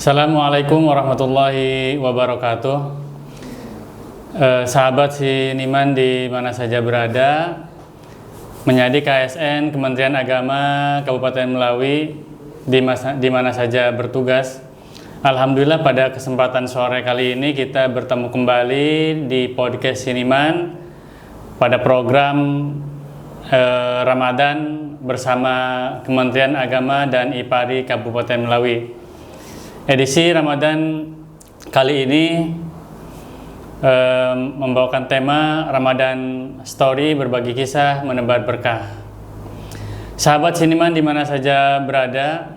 Assalamualaikum warahmatullahi wabarakatuh. Sahabat Siniman di mana saja berada, menjadi KSN Kementerian Agama Kabupaten Melawi di mana saja bertugas. Alhamdulillah pada kesempatan sore kali ini kita bertemu kembali di podcast Siniman pada program Ramadan bersama Kementerian Agama dan IPARI Kabupaten Melawi. Edisi Ramadan kali ini membawakan tema Ramadan Story, berbagi kisah menebar berkah. Sahabat Siniman di mana saja berada,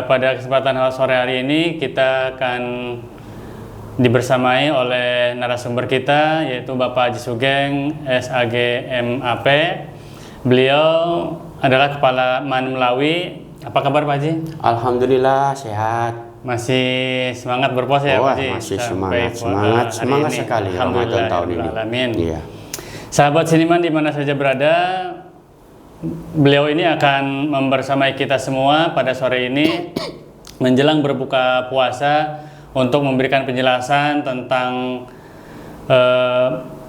pada kesempatan sore hari ini kita akan dibersamai oleh narasumber kita, yaitu Bapak Haji Sugeng SAG MAP. Beliau adalah Kepala MAN Melawi. Apa kabar Pak Haji? Alhamdulillah sehat. Masih semangat berpuasa ya Pak Haji? Masih semangat sekali Ramadan tahun ini. Amin. Iya. Sahabat Siniman di mana saja berada, beliau ini akan membersamai kita semua pada sore ini menjelang berbuka puasa untuk memberikan penjelasan tentang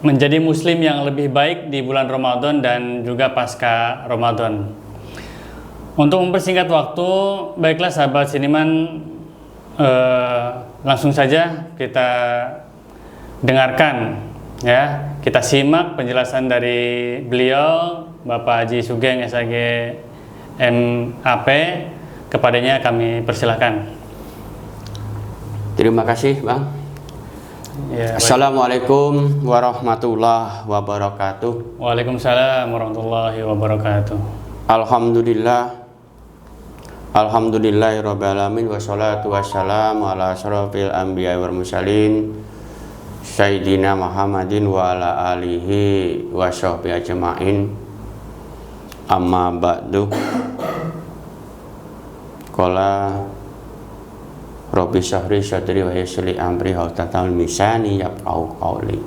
menjadi muslim yang lebih baik di bulan Ramadan dan juga pasca Ramadan. Untuk mempersingkat waktu, baiklah sahabat Siniman, langsung saja kita dengarkan ya, kita simak penjelasan dari beliau Bapak Haji Sugeng SAG MAP. Kepadanya kami persilahkan. Terima kasih Bang. Ya, Assalamualaikum warahmatullahi wabarakatuh. Waalaikumsalam warahmatullahi wabarakatuh. Alhamdulillahirabbil alamin wassalatu wassalamu ala asyrofil anbiya'i wal mursalin Sayyidina Muhammadin wa ala alihi wa sahbihi ajma'in. Amma ba'du. Qala Rabbi shrah sadri wa yassir li amri wahlul lisani yafqahu qawli.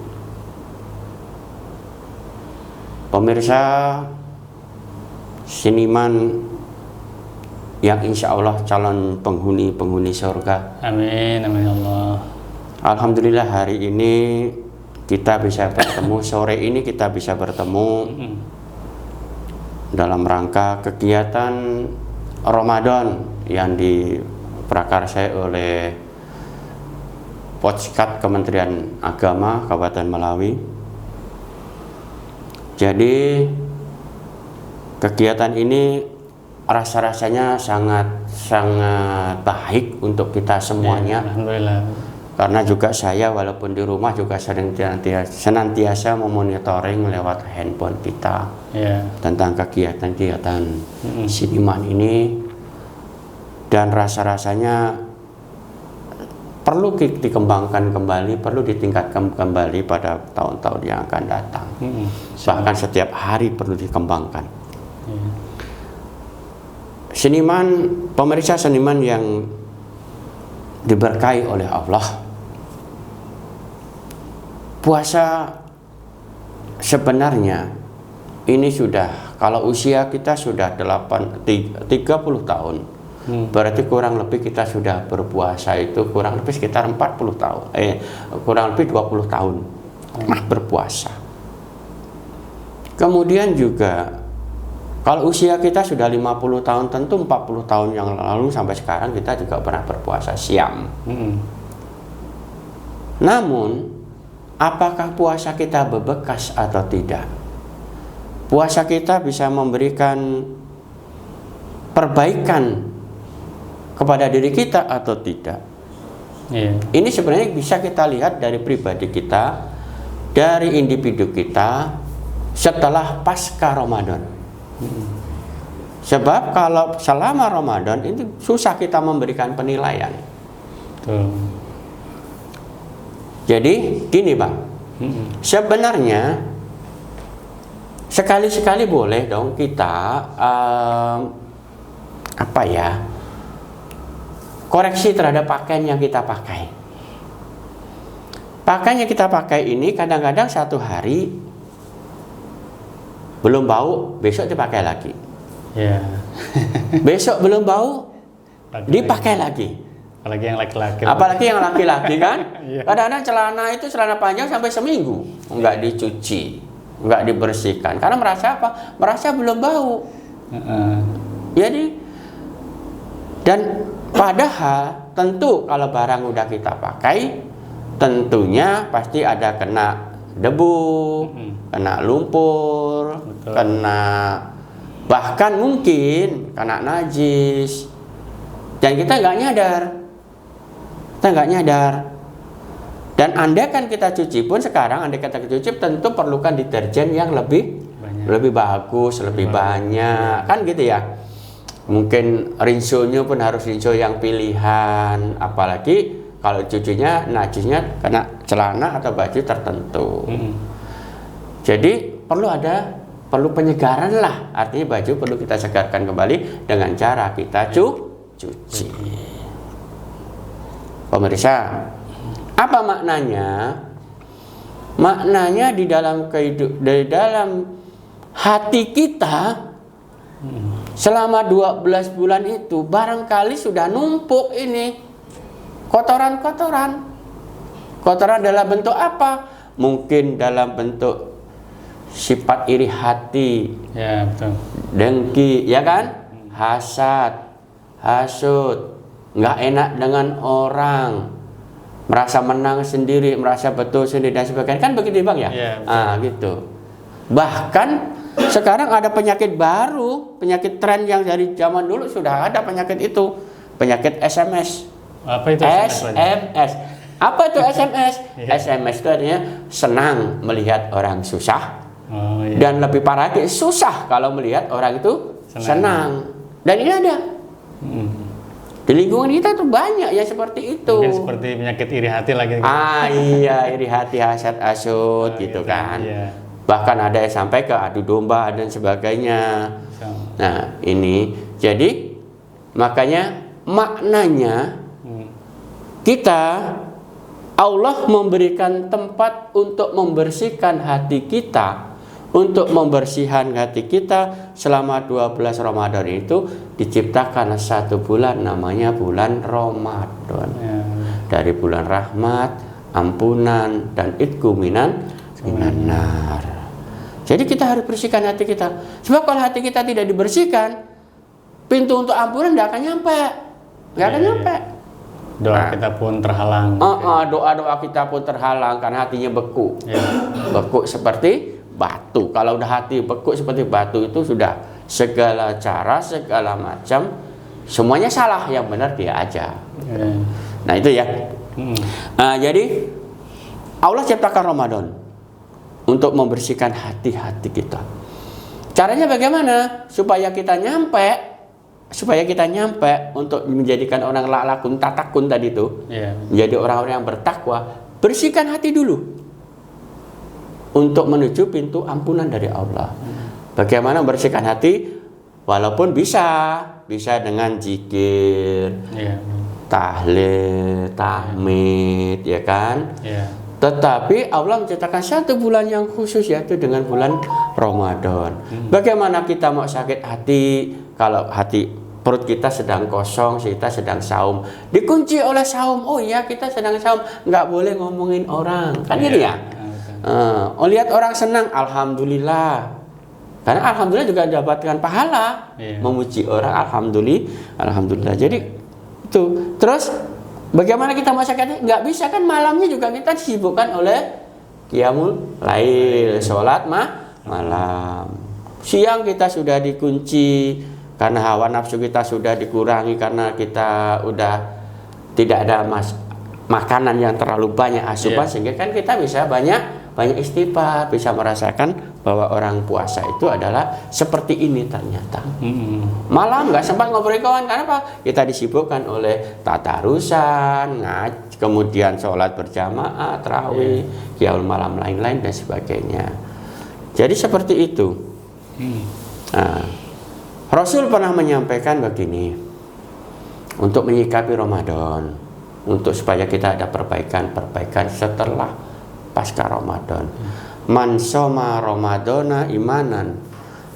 Pemirsa Siniman yang insya Allah calon penghuni surga. Amin, amin ya Allah. Alhamdulillah hari ini kita bisa bertemu, sore ini kita bisa bertemu dalam rangka kegiatan Ramadan yang diprakarsai oleh Podskat Kementerian Agama Kabupaten Melawi. Jadi kegiatan ini rasa-rasanya sangat baik untuk kita semuanya. Ya, alhamdulillah. Karena juga saya walaupun di rumah juga senantiasa memonitoring lewat handphone kita tentang kegiatan-kegiatan Siniman ini, dan rasa-rasanya perlu dikembangkan kembali, perlu ditingkatkan kembali pada tahun-tahun yang akan datang. Bahkan setiap hari perlu dikembangkan. Siniman, pemirsa Siniman yang diberkahi oleh Allah, puasa sebenarnya ini sudah, kalau usia kita sudah 30 tahun, berarti kurang lebih kita sudah berpuasa itu kurang lebih sekitar 40 tahun, kurang lebih 20 tahun berpuasa. Kemudian juga kalau usia kita sudah 50 tahun, tentu 40 tahun yang lalu sampai sekarang kita juga pernah berpuasa siam. Namun, apakah puasa kita berbekas atau tidak? Puasa kita bisa memberikan perbaikan kepada diri kita atau tidak? Ini sebenarnya bisa kita lihat dari pribadi kita, dari individu kita setelah pasca Ramadan. Sebab kalau selama Ramadan itu susah kita memberikan penilaian. Jadi gini Bang, sebenarnya sekali-sekali boleh dong kita koreksi terhadap pakaian yang kita pakai. Pakaian yang kita pakai ini kadang-kadang satu hari belum bau, besok dipakai lagi. Besok belum bau, dipakai lagi. Apalagi yang laki-laki. Apalagi yang laki-laki kan. Iya. Kadang-kadang celana panjang sampai seminggu nggak dicuci, nggak dibersihkan. Karena merasa apa? Merasa belum bau. Jadi, dan padahal tentu kalau barang udah kita pakai, tentunya pasti ada kena debu, kena lumpur, betul, kena bahkan mungkin kena najis, dan kita nggak nyadar. Dan andaikan kita cuci pun sekarang, andaikan kita cuci tentu perlukan deterjen yang lebih bagus, lebih banyak, kan gitu ya. Mungkin rinsonya pun harus rinso yang pilihan, apalagi kalau cucinya najisnya kena celana atau baju tertentu. Jadi perlu penyegaran lah, artinya baju perlu kita segarkan kembali dengan cara kita cuci. Pemirsa, apa maknanya? Maknanya di dalam hati kita selama 12 bulan itu barangkali sudah numpuk ini kotoran dalam bentuk apa? Mungkin dalam bentuk sifat iri hati, ya betul, dengki, ya kan, hasud, nggak enak dengan orang, merasa menang sendiri, merasa betul sendiri dan sebagainya, kan begitu Bang ya? Gitu. Bahkan sekarang ada penyakit baru, penyakit tren yang dari zaman dulu sudah ada penyakit itu, penyakit SMS. Apa itu SMS? Apa itu SMS? SMS itu artinya senang melihat orang susah, dan lebih parah lagi susah kalau melihat orang itu senang. Dan ini ada di lingkungan kita tuh banyak ya seperti itu. Mungkin seperti penyakit iri hati lagi. Iya, iri hati, hasad, asud gitu kan. Iya. Bahkan ada yang sampai ke adu domba dan sebagainya. Nah ini, jadi makanya maknanya kita, Allah memberikan tempat untuk membersihkan hati kita, untuk membersihkan hati kita selama 12 Ramadan itu diciptakan satu bulan namanya bulan Ramadan. Dari bulan rahmat, ampunan, dan itqu minan nar. Jadi kita harus bersihkan hati kita. Sebab kalau hati kita tidak dibersihkan, pintu untuk ampunan tidak akan nyampe. Doa kita pun terhalang. Doa kita pun terhalang karena hatinya beku. Beku seperti batu. Kalau udah hati beku seperti batu itu sudah segala cara, segala macam semuanya salah, yang benar dia aja. Nah itu ya. Jadi Allah ciptakan Ramadan untuk membersihkan hati-hati kita. Caranya bagaimana? Supaya kita nyampe untuk menjadikan orang la'lakum tatakun tadi itu, menjadi orang-orang yang bertakwa. Bersihkan hati dulu untuk menuju pintu ampunan dari Allah. Bagaimana membersihkan hati? Walaupun bisa dengan zikir, tahlil, tahmid, ya kan? Tetapi Allah menciptakan satu bulan yang khusus, yaitu dengan bulan Ramadan. Bagaimana kita mau sakit hati kalau perut kita sedang kosong, kita sedang saum, dikunci oleh saum. Oh iya, kita sedang saum, nggak boleh ngomongin orang, kan gitu ya? Lihat orang senang, alhamdulillah, karena alhamdulillah juga dapatkan pahala. Memuji orang, alhamdulillah. Jadi itu. Terus bagaimana kita mau sakit hati? Nggak bisa kan, malamnya juga kita disibukkan oleh qiyamul lail, sholat malam. Siang kita sudah dikunci karena hawa nafsu kita sudah dikurangi, karena kita udah tidak ada makanan yang terlalu banyak asupan, sehingga kan kita bisa banyak istighfar, bisa merasakan bahwa orang puasa itu adalah seperti ini ternyata. Malam nggak sempat ngobrol kawan, karena apa? Kita disibukkan oleh tatarusan, kemudian sholat berjamaah, tarawih, qiyamul malam lain-lain dan sebagainya. Jadi seperti itu. Rasul pernah menyampaikan begini, untuk menyikapi Ramadan, untuk supaya kita ada perbaikan setelah pasca Ramadan. Man shoma Ramadana imanan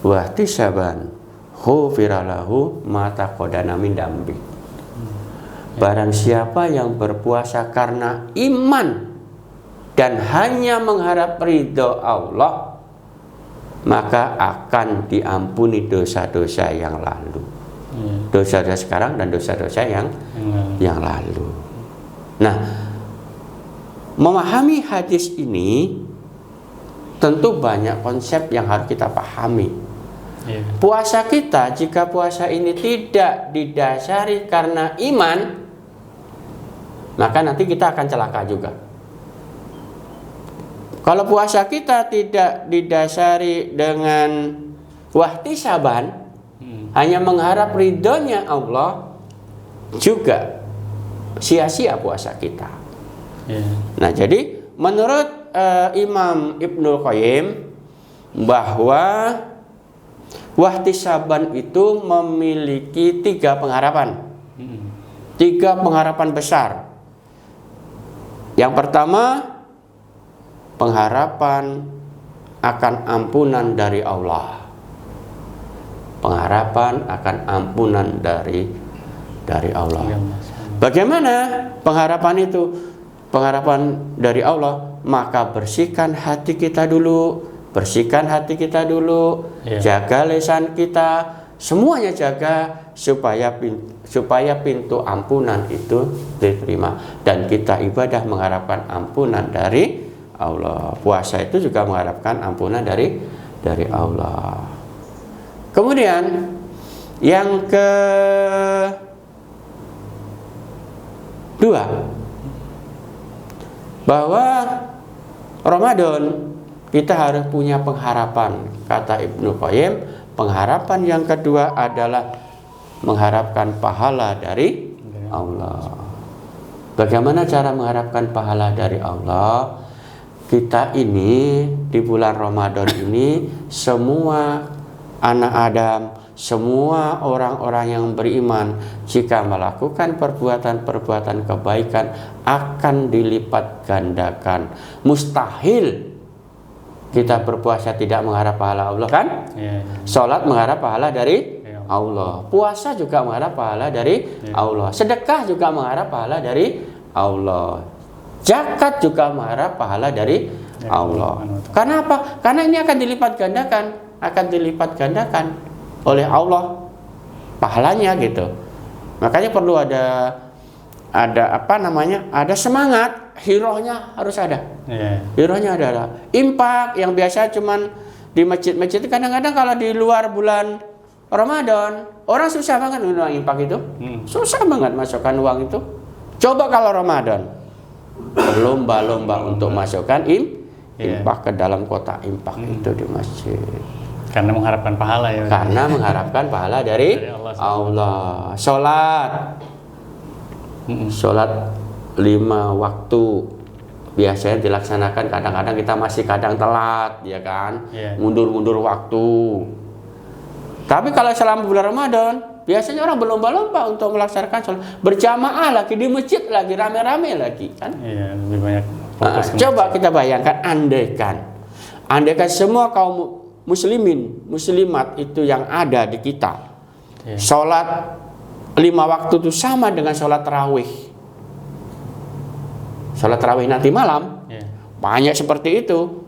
wa ihtisaban ghufira lahu ma taqaddama min dambi. Barang siapa yang berpuasa karena iman dan hanya mengharap ridho Allah, maka akan diampuni dosa-dosa yang lalu. Dosa-dosa sekarang dan dosa-dosa yang lalu. Nah, memahami hadis ini tentu banyak konsep yang harus kita pahami. Puasa kita, jika puasa ini tidak didasari karena iman, maka nanti kita akan celaka juga. Kalau puasa kita tidak didasari dengan wahtisaban, hanya mengharap ridhonya Allah, juga sia-sia puasa kita. Nah, jadi menurut Imam Ibnul Qayyim, bahwa wahtisaban itu memiliki 3 pengharapan. 3 pengharapan besar. Yang pertama, pengharapan akan ampunan dari Allah. Pengharapan akan ampunan dari Allah. Bagaimana pengharapan itu? Pengharapan dari Allah, maka bersihkan hati kita dulu. Bersihkan hati kita dulu. Jaga lisan kita. Semuanya jaga supaya pintu ampunan itu diterima, dan kita ibadah mengharapkan ampunan dari Allah. Puasa itu juga mengharapkan ampunan dari Allah. Kemudian yang kedua, bahwa Ramadan kita harus punya pengharapan. Kata Ibnu Qayyim, pengharapan yang kedua adalah mengharapkan pahala dari Allah. Bagaimana cara mengharapkan pahala dari Allah? Kita ini di bulan Ramadan ini, semua anak Adam, semua orang-orang yang beriman, jika melakukan perbuatan-perbuatan kebaikan akan dilipat gandakan. Mustahil kita berpuasa tidak mengharap pahala Allah, kan? Sholat mengharap pahala dari Allah. Puasa juga mengharap pahala dari Allah. Sedekah juga mengharap pahala dari Allah. Zakat juga mengharap pahala dari Allah. Karena apa? Karena ini akan dilipat gandakan oleh Allah pahalanya gitu. Makanya perlu ada apa namanya? Ada semangat. Hirohnya harus ada. Hirohnya ada. Impak yang biasa cuman di masjid-masjid, kadang-kadang kalau di luar bulan Ramadan orang susah banget uang impak itu. Susah banget masukkan uang itu. Coba kalau Ramadan, berlomba-lomba untuk masukkan impak ke dalam kotak impak itu di masjid. Karena mengharapkan pahala ya. Karena mengharapkan pahala dari Allah. Sholat 5 waktu biasanya dilaksanakan, kadang-kadang kita masih kadang telat, ya kan? Mundur-mundur waktu. Tapi kalau selama bulan Ramadan, biasanya orang berlomba-lomba untuk melaksanakan sholat berjamaah lagi di masjid lagi, rame-rame lagi, kan? Lebih banyak fokus. Coba kita bayangkan, andaikan semua kaum muslimat itu yang ada di kita, sholat 5 waktu itu sama dengan sholat tarawih. Sholat tarawih nanti malam, banyak seperti itu,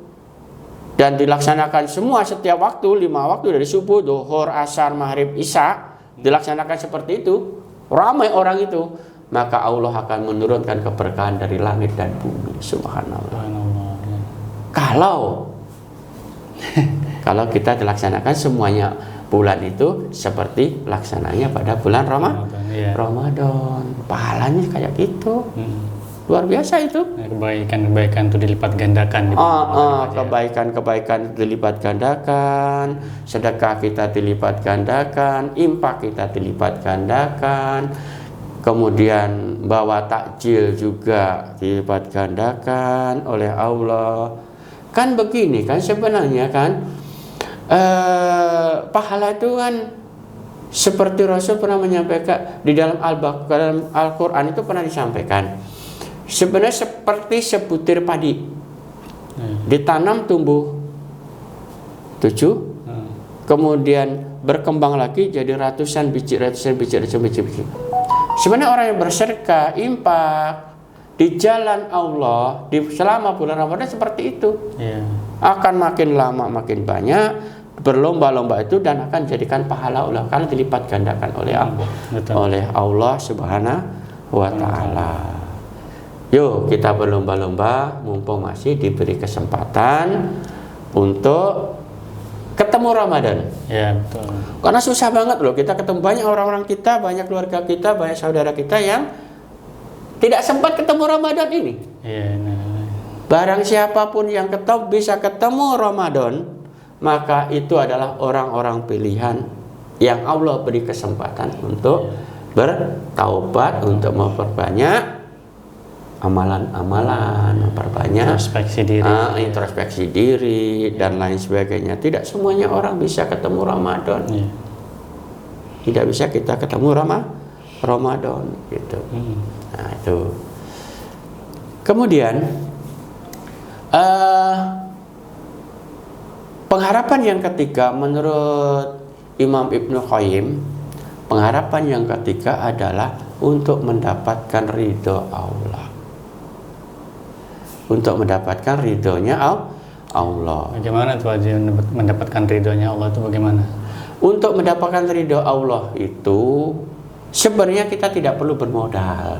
dan dilaksanakan semua setiap waktu, 5 waktu dari subuh, duhur, asar, maghrib, isya, dilaksanakan seperti itu, ramai orang itu, maka Allah akan menurunkan keberkahan dari langit dan bumi. Subhanallah. Kalau kita dilaksanakan semuanya bulan itu seperti laksananya pada bulan Ramadan, pahalanya kayak gitu. Luar biasa itu. Kebaikan itu dilipat gandakan. Kebaikan dilipat gandakan, sedekah kita dilipat gandakan, impak kita dilipat gandakan, kemudian bawa takjil juga dilipat gandakan oleh Allah. Kan begini kan sebenarnya kan, pahala itu kan seperti Rasul pernah menyampaikan di dalam Al-Quran itu pernah disampaikan. Sebenarnya seperti sebutir padi, ditanam tumbuh 7, kemudian berkembang lagi jadi ratusan biji. Sebenarnya orang yang bersedekah, infak di jalan Allah selama bulan Ramadan seperti itu. Akan makin lama makin banyak, berlomba-lomba itu, dan akan jadikan pahala Allah karena dilipat gandakan oleh Allah Subhanahu wa taala. Yuk kita berlomba-lomba mumpung masih diberi kesempatan untuk ketemu Ramadan. Ya, betul. Karena susah banget loh, kita ketemu banyak orang-orang kita, banyak keluarga kita, banyak saudara kita yang tidak sempat ketemu Ramadan ini. Ya, Barang siapapun yang bisa ketemu Ramadan, maka itu adalah orang-orang pilihan yang Allah beri kesempatan untuk bertaubat, untuk memperbanyak amalan-amalan, memperbanyak introspeksi diri dan lain sebagainya. Tidak semuanya orang bisa ketemu Ramadan. Tidak bisa kita ketemu Ramadan gitu. Nah, itu. Kemudian pengharapan yang ketiga menurut Imam Ibnu Qayyim, pengharapan yang ketiga adalah untuk mendapatkan ridho Allah. Untuk mendapatkan ridhonya Allah. Bagaimana tuh Haji mendapatkan ridhonya Allah itu bagaimana? Untuk mendapatkan ridho Allah itu sebenarnya kita tidak perlu bermodal.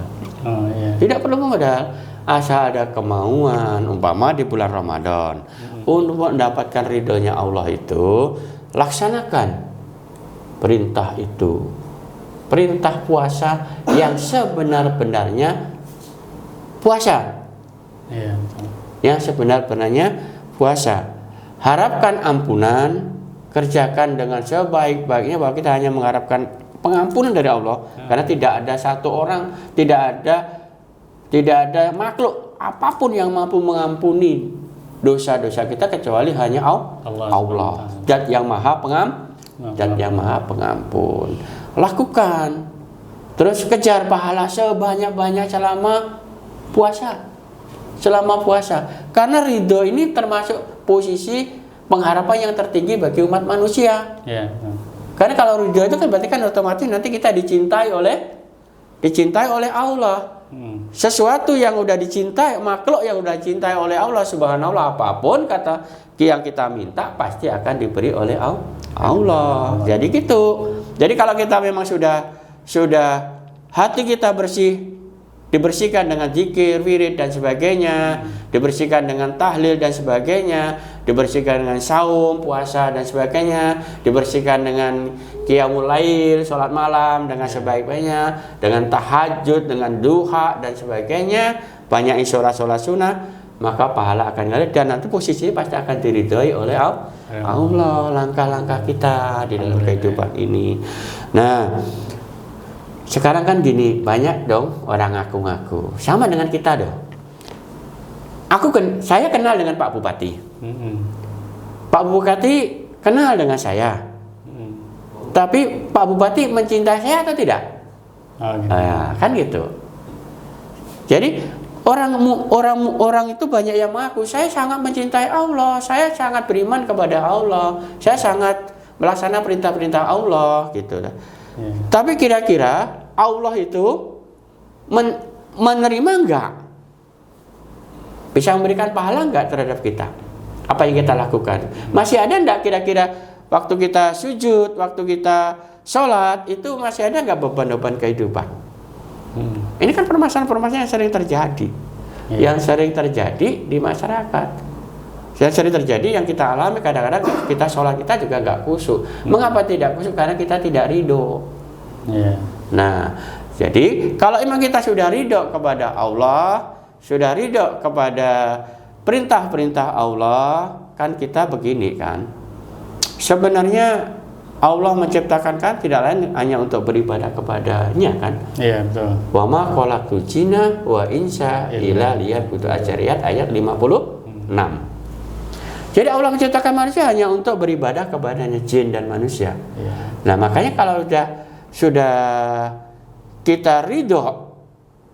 Tidak perlu modal, asal ada kemauan. Umpama di bulan Ramadan, untuk mendapatkan ridhonya Allah itu laksanakan perintah itu, perintah puasa yang sebenar-benarnya puasa. Yang sebenar-benarnya puasa. Harapkan ampunan, kerjakan dengan sebaik-baiknya, bahwa kita hanya mengharapkan pengampunan dari Allah, karena tidak ada satu orang, tidak ada makhluk apapun yang mampu mengampuni dosa-dosa kita kecuali hanya Allah. Zat yang maha pengampun. Lakukan, terus kejar pahala sebanyak-banyak selama puasa. Karena ridho ini termasuk posisi pengharapan yang tertinggi bagi umat manusia. Karena kalau ridho itu kan berarti kan otomatis nanti kita dicintai oleh Allah. Sesuatu yang udah dicintai, makhluk yang udah dicintai oleh Allah Subhanahu wa taala, apapun kata yang kita minta pasti akan diberi oleh Allah. Jadi gitu. Jadi kalau kita memang sudah hati kita bersih, dibersihkan dengan zikir, wirid dan sebagainya, dibersihkan dengan tahlil dan sebagainya, dibersihkan dengan saum, puasa dan sebagainya, dibersihkan dengan qiyamul lail, sholat malam dengan sebaik-baiknya, dengan tahajud, dengan duha dan sebagainya, banyak sholat sunnah, maka pahala akan ngalir dan nanti posisinya pasti akan diridhoi oleh Allah. Langkah-langkah kita di dalam kehidupan ini. Nah, sekarang kan gini, banyak dong orang ngaku-ngaku sama dengan kita dong. Saya kenal dengan Pak Bupati. Pak Bupati kenal dengan saya. Tapi Pak Bupati mencintai saya atau tidak? Kan gitu. Jadi orang itu banyak yang mengaku saya sangat mencintai Allah, saya sangat beriman kepada Allah, saya sangat melaksanakan perintah-perintah Allah gitu. Tapi kira-kira Allah itu menerima enggak? Bisa memberikan pahala enggak terhadap kita? Apa yang kita lakukan? Masih ada enggak kira-kira waktu kita sujud, waktu kita sholat, itu masih ada enggak beban-beban kehidupan? Ini kan permasalahan-permasalahan yang sering terjadi. Yang sering terjadi di masyarakat. Yang sering terjadi yang kita alami, kadang-kadang kita sholat kita juga enggak khusyuk. Mengapa tidak khusyuk? Karena kita tidak ridho. Nah, jadi kalau memang kita sudah ridho kepada Allah, sudah ridho kepada perintah-perintah Allah, kan kita begini kan. Sebenarnya Allah menciptakan kan tidak lain hanya untuk beribadah kepadanya kan. Iya, betul. Wa ma khalaqtul jinna wa insa illa liya'budun, Al-Zariyat ayat 56. Jadi Allah menciptakan manusia hanya untuk beribadah kepadanya, jin dan manusia. Nah, makanya kalau sudah kita ridho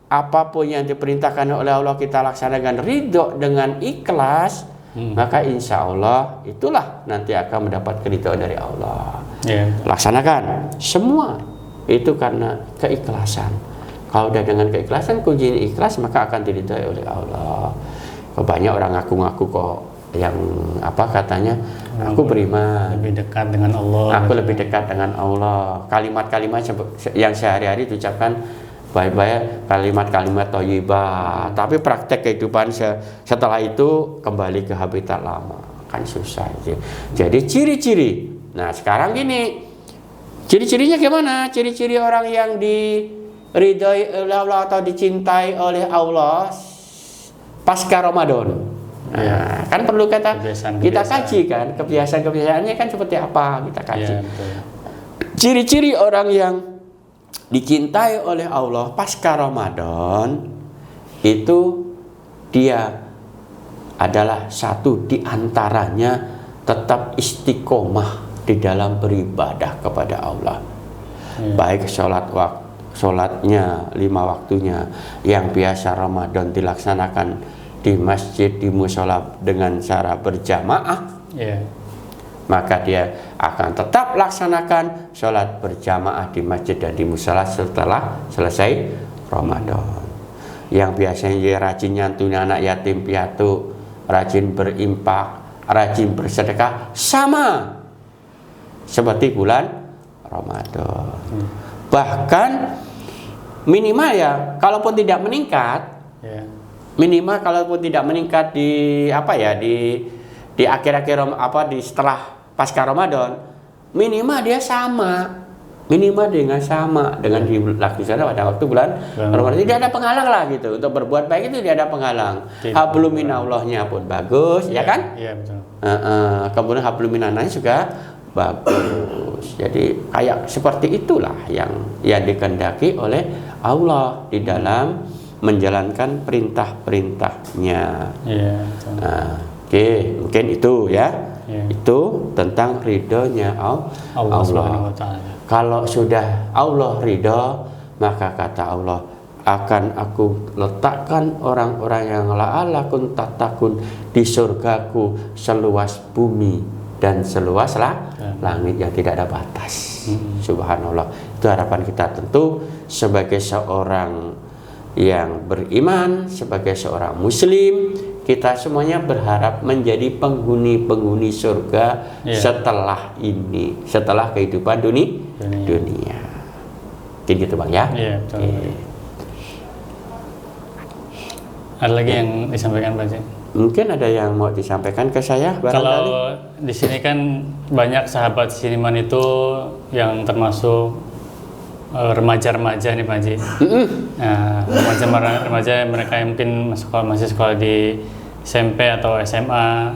apapun yang diperintahkan oleh Allah kita laksanakan ridho dengan ikhlas, maka insya Allah itulah nanti akan mendapat keridhaan dari Allah. Laksanakan semua itu karena keikhlasan. Kalau udah dengan keikhlasan, kunci ikhlas, maka akan diridhai oleh Allah. Banyak orang ngaku-ngaku kok yang apa katanya, aku beriman, lebih dekat dengan Allah, aku lebih dekat dengan Allah. Kalimat-kalimat yang sehari-hari diucapkan baik-baik, kalimat-kalimat thayyibah, tapi praktek kehidupan setelah itu kembali ke habitat lama, kan susah. Jadi ciri-ciri, nah sekarang gini, ciri-cirinya gimana? Ciri-ciri orang yang diridhai oleh Allah atau dicintai oleh Allah pasca Ramadan. Nah, kan perlu kita kaji kan, kebiasaan-kebiasaannya kan seperti apa, kita kaji. Ciri-ciri orang yang dicintai oleh Allah pasca Ramadan itu, dia adalah satu di antaranya tetap istiqomah di dalam beribadah kepada Allah. Baik sholatnya 5 waktunya yang biasa Ramadan dilaksanakan di masjid, di mushola dengan cara berjamaah, maka dia akan tetap laksanakan sholat berjamaah di masjid dan di mushola setelah selesai Ramadan. Yang biasanya dia rajin nyantuni anak yatim piatu, rajin berimpak, rajin bersedekah, sama seperti bulan Ramadan. Bahkan minimal ya, kalaupun tidak meningkat, minimal kalaupun tidak meningkat di akhir-akhir di setelah pasca Ramadan, minimal dia sama, minimal dengan dilaksanakan pada waktu bulan Ramadan. Tidak ada penghalang lah gitu untuk berbuat baik, itu tidak ada penghalang. Hablum minallahnya pun bagus, ya kan? Iya, betul. Kemudian hablum minannasnya juga bagus. Jadi kayak seperti itulah yang dikehendaki oleh Allah di dalam menjalankan perintah-perintahnya. Oke, mungkin itu ya. Itu tentang ridhonya Allah. Kalau sudah Allah ridho, maka kata Allah, akan aku letakkan orang-orang yang la'alakum tattaqun di surgaku seluas bumi dan seluas langit yang tidak ada batas. Subhanallah. Itu harapan kita tentu sebagai seorang yang beriman, sebagai seorang muslim, kita semuanya berharap menjadi penghuni surga setelah ini, setelah kehidupan dunia. Mungkin gitu Bang ya. Iya, betul. Ada lagi yang disampaikan Pak Cik? Mungkin ada yang mau disampaikan ke saya barangkali. Kalau di sini kan banyak sahabat siniman itu yang termasuk remaja-remaja nih Pak Haji. Nah, remaja mereka yang mungkin masih sekolah di SMP atau SMA,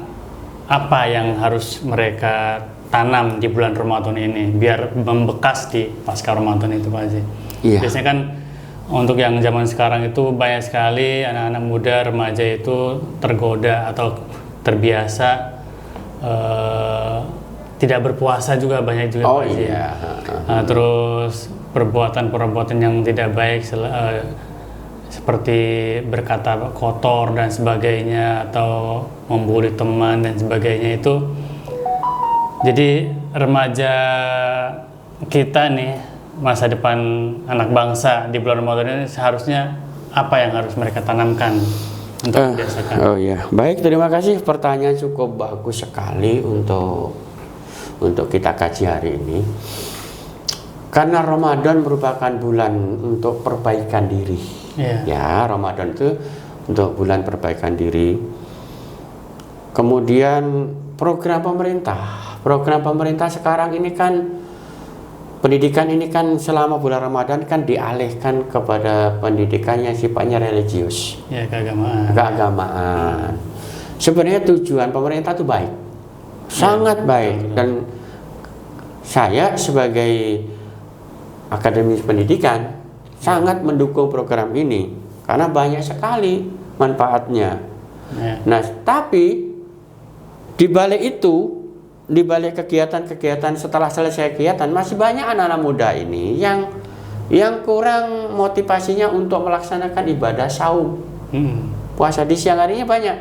apa yang harus mereka tanam di bulan Ramadan ini biar membekas di pasca Ramadan itu Pak Haji? Biasanya kan untuk yang zaman sekarang itu banyak sekali anak-anak muda remaja itu tergoda atau terbiasa tidak berpuasa juga banyak juga Pak Haji. Terus perbuatan-perbuatan yang tidak baik seperti berkata kotor dan sebagainya atau membuli teman dan sebagainya itu. Jadi remaja kita nih, masa depan anak bangsa di bulan Ramadan ini seharusnya apa yang harus mereka tanamkan untuk membiasakan? Oh ya, baik, terima kasih, pertanyaan cukup bagus sekali untuk kita kaji hari ini. Karena Ramadan merupakan bulan untuk perbaikan diri. Ya, Ramadan itu untuk bulan perbaikan diri. Kemudian program pemerintah sekarang ini kan, pendidikan ini kan selama bulan Ramadan kan dialihkan kepada pendidikan yang sifatnya religius. Keagamaan. Sebenarnya tujuan pemerintah itu baik. Sangat baik. Dan saya sebagai akademi pendidikan sangat mendukung program ini karena banyak sekali manfaatnya. Nah, tapi di balik kegiatan-kegiatan setelah selesai kegiatan masih banyak anak-anak muda ini yang kurang motivasinya untuk melaksanakan ibadah saum. Puasa di siang harinya banyak.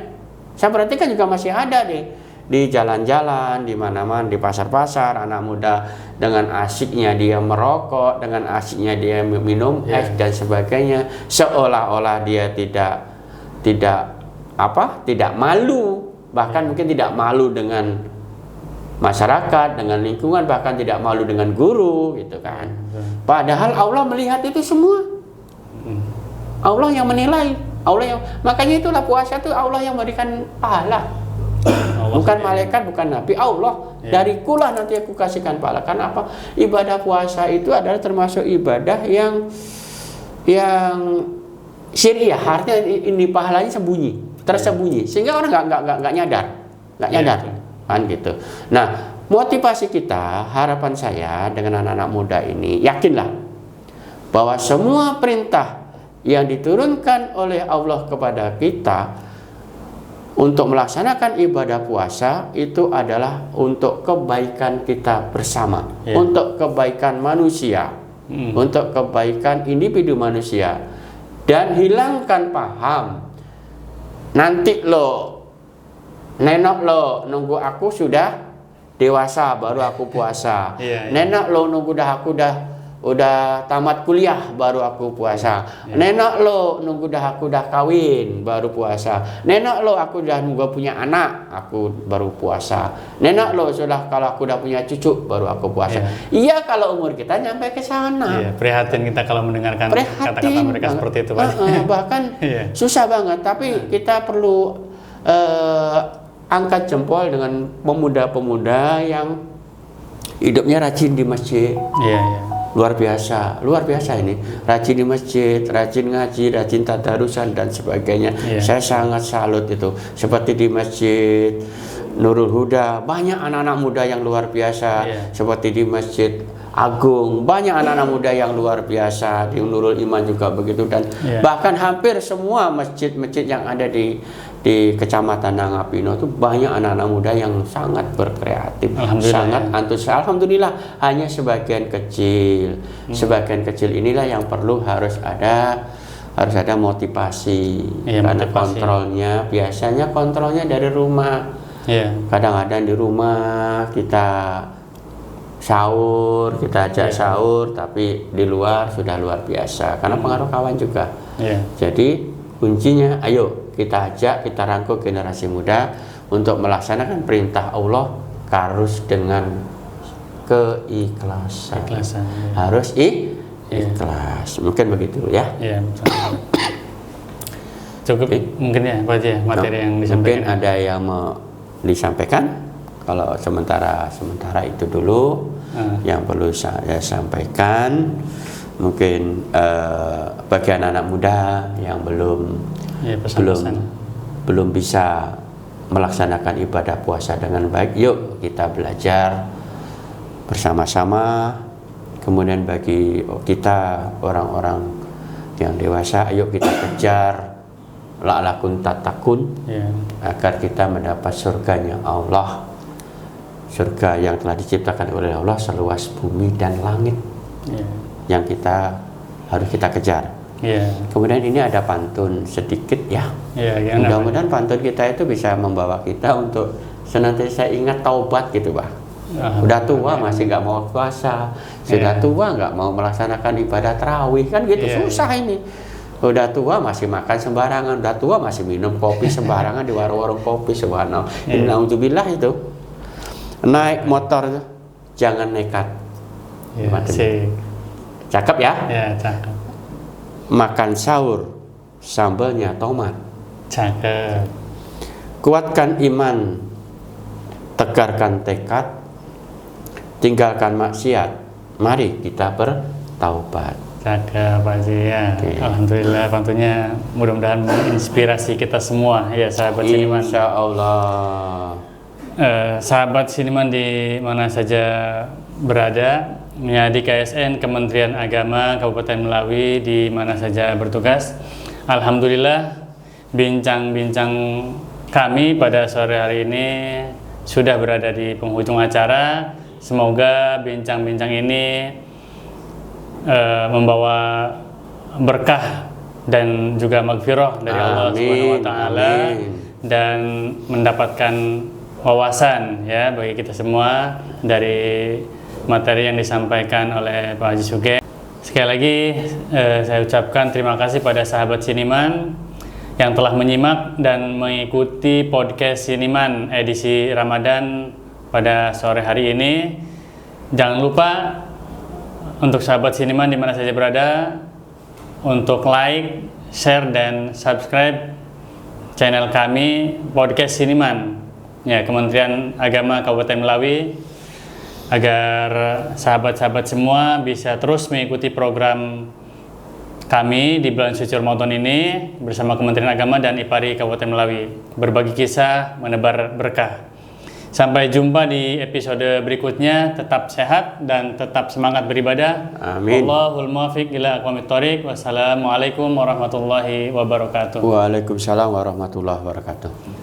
Saya perhatikan juga masih ada nih di jalan-jalan, di mana-mana, di pasar-pasar, anak muda dengan asiknya dia merokok, dengan asiknya dia minum es dan sebagainya, seolah-olah dia tidak malu, bahkan mungkin tidak malu dengan masyarakat, dengan lingkungan, bahkan tidak malu dengan guru, gitu kan. Padahal Allah melihat itu semua. Allah yang menilai, makanya itulah puasa itu Allah yang memberikan pahala. Bukan malaikat, bukan nabi, Allah. Darikulah nanti aku kasihkan pahala. Karena apa? Ibadah puasa itu adalah termasuk ibadah yang syariah, artinya ini pahalanya tersembunyi, sehingga orang nggak nyadar, kan gitu. Nah, motivasi kita, harapan saya dengan anak-anak muda ini, yakinlah bahwa semua perintah yang diturunkan oleh Allah kepada kita untuk melaksanakan ibadah puasa itu adalah untuk kebaikan kita bersama, untuk kebaikan manusia, untuk kebaikan individu manusia, dan hilangkan paham nanti nenek nunggu aku sudah dewasa baru aku puasa, nenek nunggu aku udah tamat kuliah baru aku puasa, nenek nunggu aku udah kawin baru puasa, nenek aku udah nunggu punya anak aku baru puasa, nenek sudah kalau aku udah punya cucu baru aku puasa. Iya, kalau umur kita nyampe ke sana. Prihatin kita kalau mendengarkan kata-kata mereka seperti itu, Pak. Bahkan susah banget, tapi kita perlu angkat jempol dengan pemuda-pemuda yang hidupnya rajin di masjid. Luar biasa ini, rajin di masjid, rajin ngaji, rajin tadarusan dan sebagainya. Saya sangat salut itu. Seperti di Masjid Nurul Huda, banyak anak-anak muda yang luar biasa. Seperti di Masjid Agung, banyak anak-anak muda yang luar biasa. Di Nurul Iman juga begitu, dan bahkan hampir semua masjid-masjid yang ada di Kecamatan Nangapino itu banyak anak-anak muda yang sangat berkreatif, sangat antusias. Alhamdulillah, hanya sebagian kecil. Sebagian kecil inilah yang perlu harus ada motivasi. Karena kontrolnya biasanya dari rumah. Kadang-kadang di rumah kita sahur, kita ajak sahur, tapi di luar sudah luar biasa karena pengaruh kawan juga. Jadi kuncinya, ayo kita ajak, kita rangkul generasi muda untuk melaksanakan perintah Allah harus dengan keikhlasan. Harus ikhlas. Mungkin begitu ya. Cukup mungkin ya Pak Haji, materi yang disampaikan. Mungkin ada yang mau disampaikan. Kalau sementara itu dulu yang perlu saya sampaikan. Mungkin bagi anak-anak muda yang belum bisa melaksanakan ibadah puasa dengan baik, yuk kita belajar bersama-sama. Kemudian bagi kita orang-orang yang dewasa, ayo kita kejar la'alakum tattaqun, agar kita mendapat surganya Allah, surga yang telah diciptakan oleh Allah seluas bumi dan langit, yang harus kita kejar. Kemudian ini ada pantun sedikit ya. Mudah-mudahan pantun kita itu bisa membawa kita untuk senantiasa ingat taubat gitu, Pak. Udah tua masih nggak mau puasa, sudah tua nggak mau melaksanakan ibadah tarawih, kan gitu. Susah ini. Udah tua masih makan sembarangan, udah tua masih minum kopi sembarangan di warung-warung kopi, subhanallah. Innauzubillah itu. Naik motor tuh jangan nekat. Cakep ya? Cakep. Makan sahur sambalnya tomat. Cakep. Kuatkan iman, tegarkan tekad, tinggalkan maksiat. Mari kita bertaubat. Cakep Pak Haji ya. Alhamdulillah pantunnya mudah-mudahan menginspirasi kita semua ya sahabat Siniman. Insya Allah. Sahabat Siniman di mana saja berada, di KSN Kementerian Agama Kabupaten Melawi di mana saja bertugas. Alhamdulillah bincang-bincang kami pada sore hari ini sudah berada di penghujung acara. Semoga bincang-bincang ini membawa berkah dan juga magfirah dari Allah Subhanahu wa taala, dan mendapatkan wawasan ya bagi kita semua dari materi yang disampaikan oleh Pak Haji Sugeng. Sekali lagi saya ucapkan terima kasih pada sahabat Siniman yang telah menyimak dan mengikuti podcast Siniman edisi Ramadan pada sore hari ini. Jangan lupa untuk sahabat Siniman di mana saja berada untuk like, share, dan subscribe channel kami Podcast Siniman ya, Kementerian Agama Kabupaten Melawi, agar sahabat-sahabat semua bisa terus mengikuti program kami di bulan suci Ramadan ini bersama Kementerian Agama dan IPARI Kabupaten Melawi, berbagi kisah, menebar berkah. Sampai jumpa di episode berikutnya. Tetap sehat dan tetap semangat beribadah. Amin. Allahul muwaffiq ila aqwamit thoriq. Wassalamualaikum warahmatullahi wabarakatuh. Waalaikumsalam warahmatullahi wabarakatuh.